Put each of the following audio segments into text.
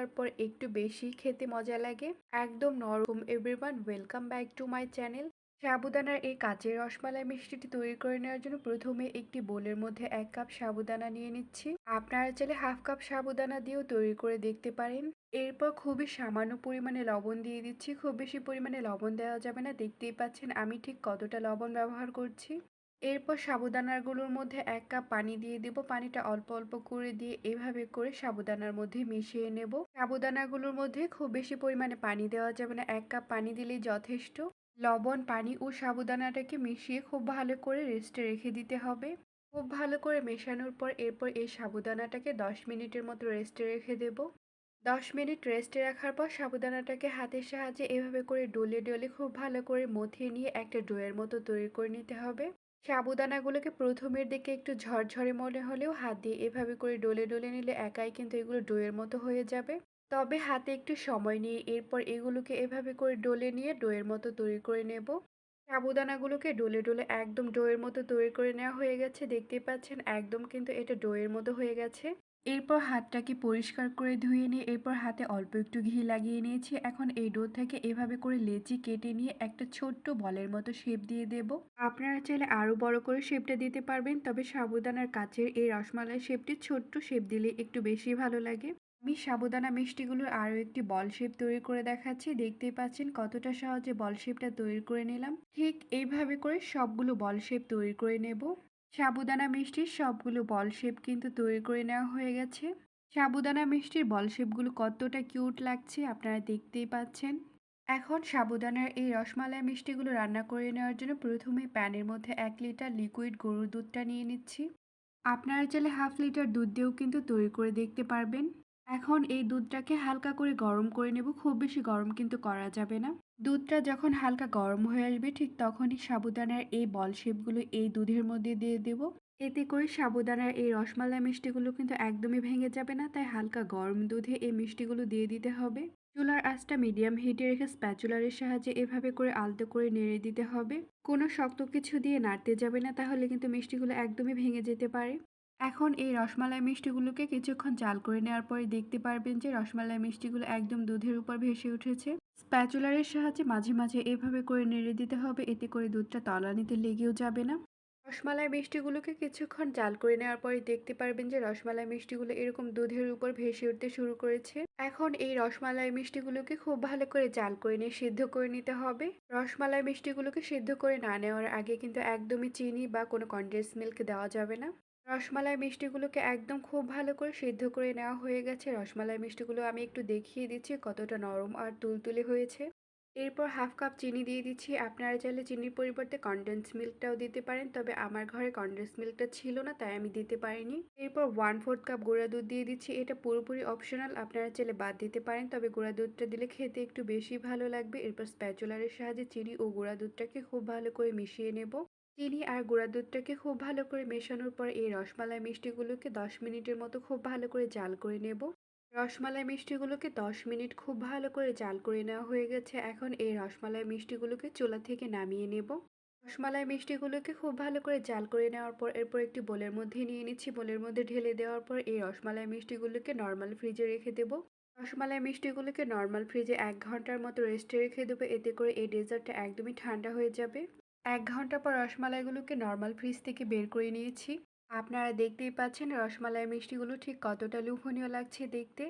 দেওয়ার পর একটু বেশি খেতে মজা লাগে। একদম নরম। Everyone, welcome back to my channel. সাবুদানার এই কাঁচের রসমালাই মিষ্টিটি তৈরি করে নেওয়ার জন্য প্রথমে একটি বোলের মধ্যে 1 কাপ সাবুদানা নিয়ে নিচ্ছি। আপনারা চাইলে হাফ কাপ সাবুদানা দিয়েও তৈরি করে দেখতে পারেন। এরপর খুবই সামান্য পরিমাণে লবণ দিয়ে দিচ্ছি। খুব বেশি পরিমাণে লবণ দেওয়া যাবে না। দেখতেই পাচ্ছেন আমি ঠিক কতটা লবণ ব্যবহার করছি। এরপর সাবুদানাগুলোর মধ্যে 1 কাপ পানি দিয়ে দেব। পানিটা অল্প অল্প করে দিয়ে এভাবে করে সাবুদানার মধ্যে মিশিয়ে নেব। সাবুদানাগুলোর মধ্যে খুব বেশি পরিমাণে পানি দেওয়া যাবে না। 1 কাপ পানি দিলেই যথেষ্ট। লবণ, পানি ও সাবুদানাটাকে মিশিয়ে খুব ভালো করে রেস্টে রেখে দিতে হবে। খুব ভালো করে মেশানোর পর এরপর এই সাবুদানাটাকে 10 মিনিটের মতো রেস্টে রেখে দেব। 10 মিনিট রেস্টে রাখার পর সাবুদানাটাকে হাতের সাহায্যে এভাবে করে ডলে ডলে খুব ভালো করে মথিয়ে নিয়ে একটা ডোয়ের মতো তৈরি করে নিতে হবে। সাবুদানাগুলোকে প্রথমের দিকে একটু ঝরঝরে মনে হলেও হাত দিয়ে এভাবে করে ডলে ডলে নিলে একাই কিন্তু এগুলো ডোয়ের মতো হয়ে যাবে। তবে হাতে একটু সময় নিয়ে এরপর এগুলোকে এভাবে করে ডলে নিয়ে ডোয়ের মতো তৈরি করে নেব। সাবুদানাগুলোকে ডলে ডলে একদম ডোয়ের মতো তৈরি করে নেওয়া হয়ে গেছে। দেখতেই পাচ্ছেন একদম কিন্তু এটা ডোয়ের মতো হয়ে গেছে। এরপর হাতটাকে পরিষ্কার করে ধুয়ে নিয়ে এরপর হাতে অল্প একটু ঘি লাগিয়ে নিয়েছি। এখন এই ডো থেকে এভাবে করে লেচি কেটে নিয়ে একটা ছোট্ট বলের মতো শেপ দিয়ে দেব। আপনারা চাইলে আরো বড় করে শেপটা দিতে পারবেন, তবে সাবুদানার কাচের এই রসমালাই শেপটি ছোট্ট শেপ দিলে একটু বেশি ভালো লাগে। আমি সাবুদানা মিষ্টিগুলোর আরো একটি বল শেপ তৈরি করে দেখাচ্ছি। দেখতেই পাচ্ছেন কতটা সহজে বল শেপটা তৈরি করে নিলাম। ঠিক এইভাবে করে সবগুলো বল শেপ তৈরি করে নেব। সাবুদানা মিষ্টির সবগুলো বল শেপ কিন্তু তৈরি করে নেওয়া হয়ে গেছে। সাবুদানা মিষ্টির বল শেপগুলো কতটা কিউট লাগছে আপনারা দেখতেই পাচ্ছেন। এখন সাবুদানার এই রসমালাই মিষ্টিগুলো রান্না করে নেওয়ার জন্য প্রথমে প্যানের মধ্যে 1 লিটার লিকুইড গরুর দুধটা নিয়ে নিচ্ছি। আপনারা চাইলে হাফ লিটার দুধ দিয়েও কিন্তু তৈরি করে দেখতে পারবেন। এখন এই দুধটাকে হালকা করে গরম করে নেব। খুব বেশি গরম কিন্তু করা যাবে না। দুধটা যখন হালকা গরম হয়ে আসবে ঠিক তখনই সাবুদানার এই বল শেপগুলো এই দুধের মধ্যে দিয়ে দেব। এতে করে সাবুদানার এই রসমালাই মিষ্টিগুলো কিন্তু একদমই ভেঙে যাবে না, তাই হালকা গরম দুধে এই মিষ্টিগুলো দিয়ে দিতে হবে। চুলার আঁচটা মিডিয়াম হিটে রেখে স্প্যাচুলারের সাহায্যে এভাবে করে আলতো করে নেড়ে দিতে হবে। কোনো শক্ত কিছু দিয়ে নাড়তে যাবে না, তাহলে কিন্তু মিষ্টিগুলো একদমই ভেঙে যেতে পারে। এখন এই রসমালাই মিষ্টিগুলোকে কিছুক্ষণ জাল করে নেওয়ার পরে দেখতে পারবেন যে রসমালাই মিষ্টিগুলো একদম দুধের উপর ভেসে উঠেছে। স্প্যাচুলারের সাহায্যে মাঝে মাঝে এভাবে করে নেড়ে দিতে হবে, এতে করে দুধটা তলানিতে লেগেও যাবে না। রসমালাই মিষ্টিগুলোকে কিছুক্ষণ জাল করে নেওয়ার পরে দেখতে পারবেন যে রসমালাই মিষ্টিগুলো এরকম দুধের উপর ভেসে উঠতে শুরু করেছে। এখন এই রসমালাই মিষ্টিগুলোকে খুব ভালো করে জাল করে নিয়ে সিদ্ধ করে নিতে হবে। রসমালাই মিষ্টিগুলোকে সিদ্ধ করে না নেওয়ার আগে কিন্তু একদমই চিনি বা কোনো কনডেন্স মিল্ক দেওয়া যাবে না। রসমালাই মিষ্টিগুলোকে একদম খুব ভালো করে সিদ্ধ করে নেওয়া হয়ে গেছে। রসমালাই মিষ্টিগুলো আমি একটু দেখিয়ে দিচ্ছি কতটা নরম আর তুলতুলে হয়েছে। এরপর হাফ কাপ চিনি দিয়ে দিচ্ছি। আপনারা চাইলে চিনির পরিবর্তে কনডেন্স মিল্কটাও দিতে পারেন, তবে আমার ঘরে কনডেন্স মিল্কটা ছিল না তাই আমি দিতে পারিনি। এরপর 1/4 কাপ গুঁড়া দুধ দিয়ে দিচ্ছি। এটা পুরোপুরি অপশনাল, আপনারা চাইলে বাদ দিতে পারেন, তবে গুঁড়া দুধটা দিলে খেতে একটু বেশি ভালো লাগবে। এরপর স্প্যাচুলারের সাহায্যে চিনি ও গুঁড়া দুধটাকে খুব ভালো করে মিশিয়ে নেব। চিনি আর গুঁড়া দুধটাকে খুব ভালো করে মেশানোর পর এই রসমালাই মিষ্টিগুলোকে 10 মিনিটের মতো খুব ভালো করে জাল করে নেব। রসমালাই মিষ্টিগুলোকে 10 মিনিট খুব ভালো করে জাল করে নেওয়া হয়ে গেছে। এখন এই রসমালাই মিষ্টিগুলোকে চুলা থেকে নামিয়ে নেব। রসমালাই মিষ্টিগুলোকে খুব ভালো করে জাল করে নেওয়ার পর এরপর একটি বোলের মধ্যে নিয়ে নিচ্ছি। বোলের মধ্যে ঢেলে দেওয়ার পর এই রসমালাই মিষ্টিগুলোকে নর্মাল ফ্রিজে রেখে দেব। রসমালাই মিষ্টিগুলোকে নর্মাল ফ্রিজে 1 ঘন্টার মতো রেস্টে রেখে দেবো, এতে করে এই ডেজার্টটা একদমই ঠান্ডা হয়ে যাবে। 1 ঘন্টা পর রসমালাইগুলোকে নর্মাল ফ্রিজ থেকে বের করে নিয়েছি। আপনারা দেখতেই পাচ্ছেন রসমালাই মিষ্টিগুলো ঠিক কতটা লোভনীয় লাগছে দেখতে।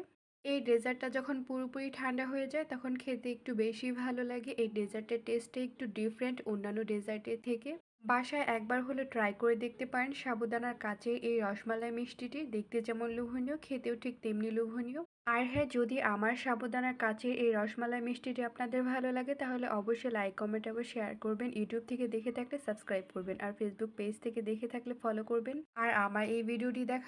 এই ডেজার্টটা যখন পুরোপুরি ঠান্ডা হয়ে যায় তখন খেতে একটু বেশি ভালো লাগে। এই ডেজার্টের টেস্টটা একটু ডিফারেন্ট অন্যান্য ডেজার্টের থেকে। বাসায় একবার হলে ট্রাই করে দেখতে পারেন সাবুদানার কাছে এই রসমালাই মিষ্টিটি দেখতে যেমন লোভনীয়, খেতেও ঠিক তেমনি লোভনীয়। আর হ্যাঁ, যদি আমার সাবুদানার কাছে এই রসমালাই মিষ্টিটি আপনাদের ভালো লাগে তাহলে অবশ্যই লাইক কমেন্ট এবং শেয়ার করবেন। ইউটিউব থেকে দেখে থাকলে সাবস্ক্রাইব করবেন আর ফেসবুক পেজ থেকে দেখে থাকলে ফলো করবেন। আর আমার এই ভিডিওটি দেখা